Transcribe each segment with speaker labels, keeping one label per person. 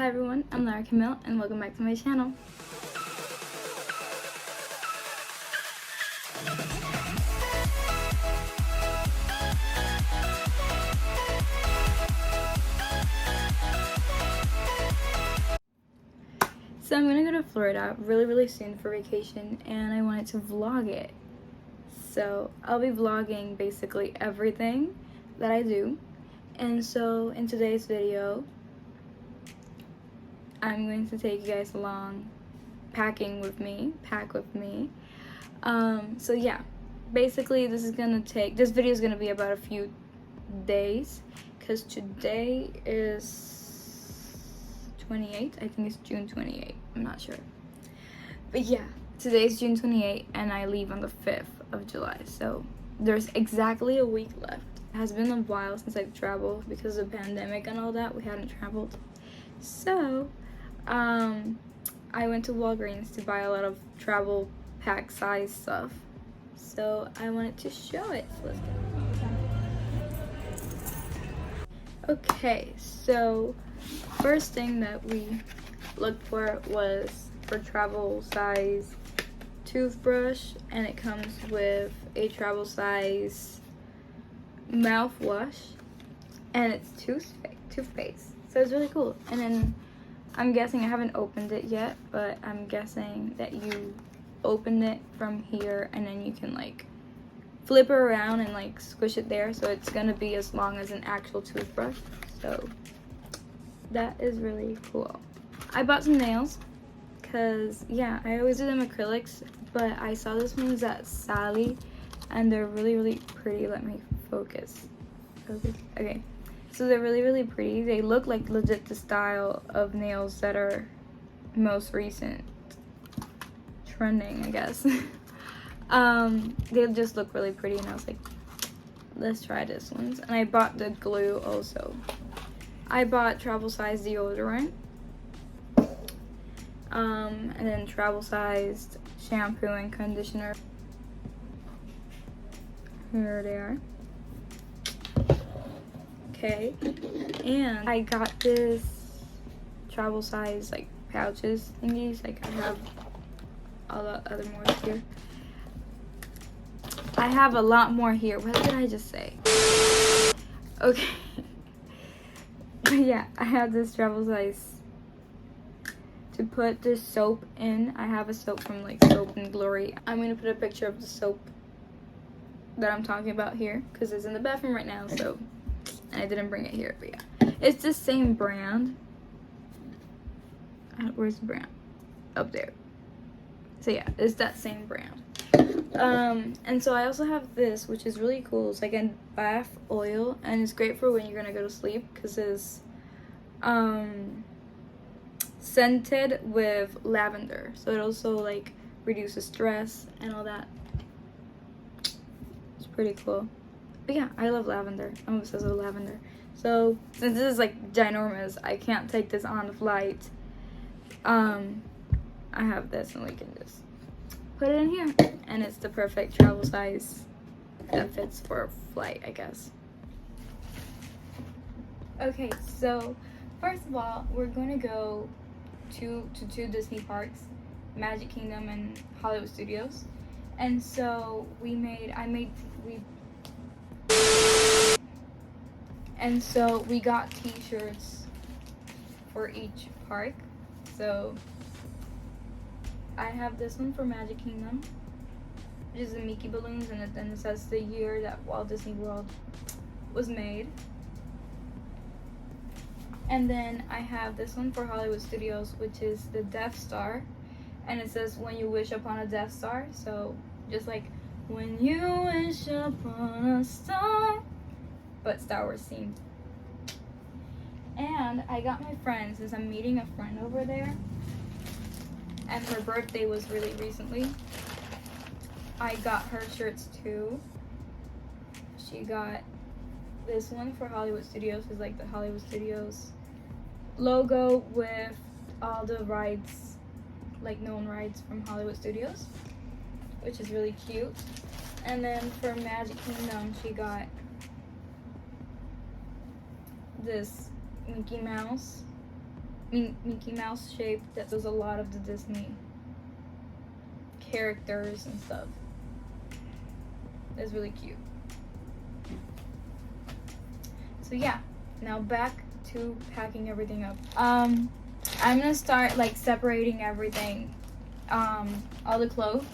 Speaker 1: Hi everyone, I'm Lara Camille and welcome back to my channel. So I'm gonna go to Florida really soon for vacation and I wanted to vlog it. So I'll be vlogging basically everything that I do. And so in today's video, I'm going to take you guys along pack with me. So yeah, basically this video is gonna be about a few days because today is 28th. I think it's June 28th. I'm not sure. But yeah, today's June 28th and I leave on the 5th of July. So there's exactly a week left. It has been a while since I've traveled because of the pandemic and all that. We hadn't traveled. So I went to Walgreens to buy a lot of travel pack size stuff. So I wanted to show it. So let's go. Okay, so first thing that we looked for was for travel size toothbrush, and it comes with a travel size mouthwash and it's toothpaste. So it's really cool. And then I'm guessing, I haven't opened it yet, but I'm guessing that you open it from here and then you can like flip it around and like squish it there, so it's gonna be as long as an actual toothbrush. So that is really cool. I bought some nails because yeah, I always do them acrylics, but I saw this one's at Sally and they're really pretty. Let me focus. Okay, so they're really pretty. They look like legit the style of nails that are most recent trending, I guess. They just look really pretty and I was like, let's try this one. And I bought the glue also. I bought travel size deodorant, and then travel sized shampoo and conditioner. Here they are. Okay, and I got this travel size like pouches thingies. Like I have a lot other more here. I have a lot more here. What did I just say? Okay. But yeah, I have this travel size to put this soap in. I have a soap from like Soap and Glory. I'm gonna put a picture of the soap that I'm talking about here because it's in the bathroom right now, so I didn't bring it here. But yeah, it's the same brand. Where's the brand? Up there. So yeah, it's that same brand. And so I also have this, which is really cool. It's like a bath oil and it's great for when you're gonna go to sleep because it's scented with lavender, so it also like reduces stress and all that. It's pretty cool. But yeah, I love lavender. I'm obsessed with lavender. So since this is like ginormous, I can't take this on the flight. I have this and we can just put it in here, and it's the perfect travel size that fits for a flight, I guess. Okay, so first of all, we're going to go to two Disney parks, Magic Kingdom and Hollywood Studios. And so we got t-shirts for each park. So I have this one for Magic Kingdom, which is the Mickey balloons, and then it says the year that Walt Disney World was made. And then I have this one for Hollywood Studios, which is the Death Star, and it says when you wish upon a Death Star. So just like when you wish upon a star, but Star Wars themed. And I got my friend, since I'm meeting a friend over there and her birthday was really recently, I got her shirts too. She got this one for Hollywood Studios. It's like the Hollywood Studios logo with all the rides, like known rides from Hollywood Studios, which is really cute. And then for Magic Kingdom, she got this Mickey Mouse Mickey Mouse shape that does a lot of the Disney characters and stuff. It's really cute. So yeah, now back to packing everything up. I'm gonna start like separating everything, all the clothes,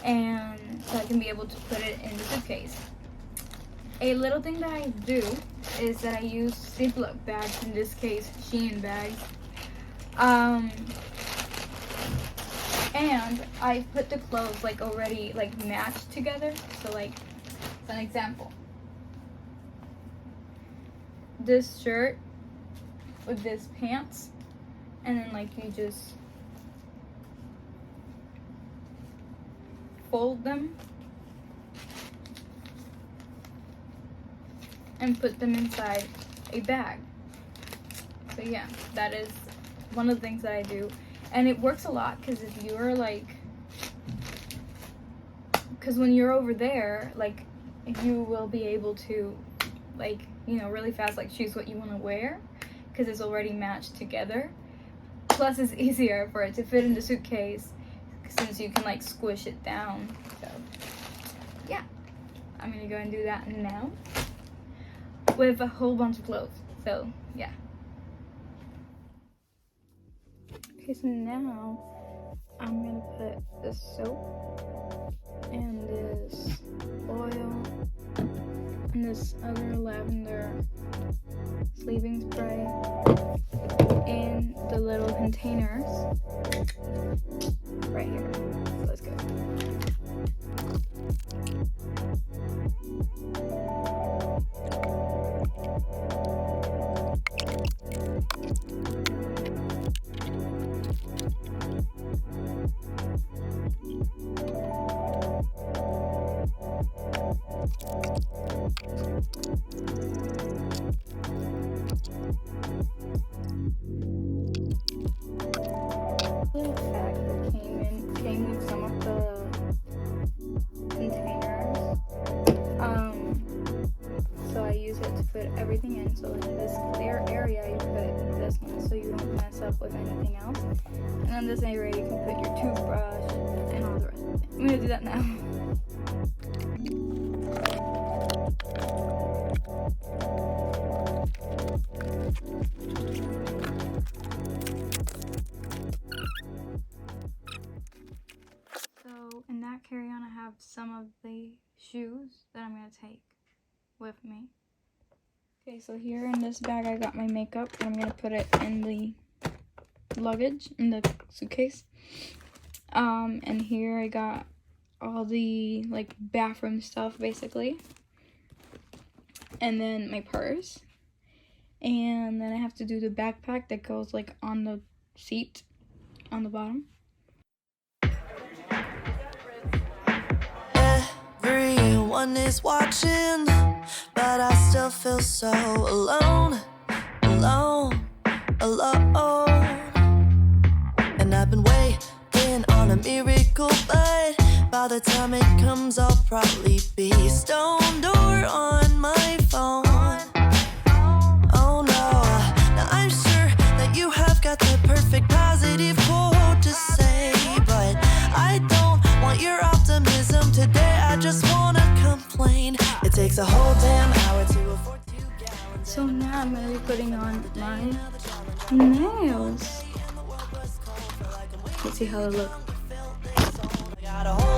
Speaker 1: and so I can be able to put it in the suitcase. A little thing that I do is that I use Ziploc bags, in this case Shein bags, and I put the clothes like already like matched together. So like, as an example, this shirt with this pants, and then like you just fold them and put them inside a bag. So yeah, that is one of the things that I do, and it works a lot because if you're like, because when you're over there, like you will be able to like, you know, really fast like choose what you want to wear because it's already matched together. Plus it's easier for it to fit in the suitcase since you can like squish it down. So yeah, I'm gonna go and do that now with a whole bunch of clothes. So yeah. Okay, so now I'm gonna put this soap and this oil and this other lavender sleeving spray in the little containers right here. So let's go. Little pack that came with some of the containers. So I use it to put everything in. So in this clear area, you put this one so you don't mess up with anything else. And then this area, you can put your toothbrush and all the rest of it. I'm gonna do that now. So in that carry-on, I have some of the shoes that I'm gonna take with me. Okay, so here in this bag I got my makeup, and I'm gonna put it in the luggage, in the suitcase. And here I got all the like bathroom stuff basically, and then my purse, and then I have to do the backpack that goes like on the seat on the bottom.
Speaker 2: Everyone is watching, but I still feel so alone, alone, alone. And I've been waiting on a miracle, but by the time it comes, I'll probably be stoned or on my phone. Oh no, now I'm sure that you have got the perfect positive quote to say, but I don't want your optimism today. I just wanna complain. It takes a whole damn hour to afford 2 gallons.
Speaker 1: So now I'm gonna be putting on my nails. Let's see how they look.
Speaker 2: Got a whole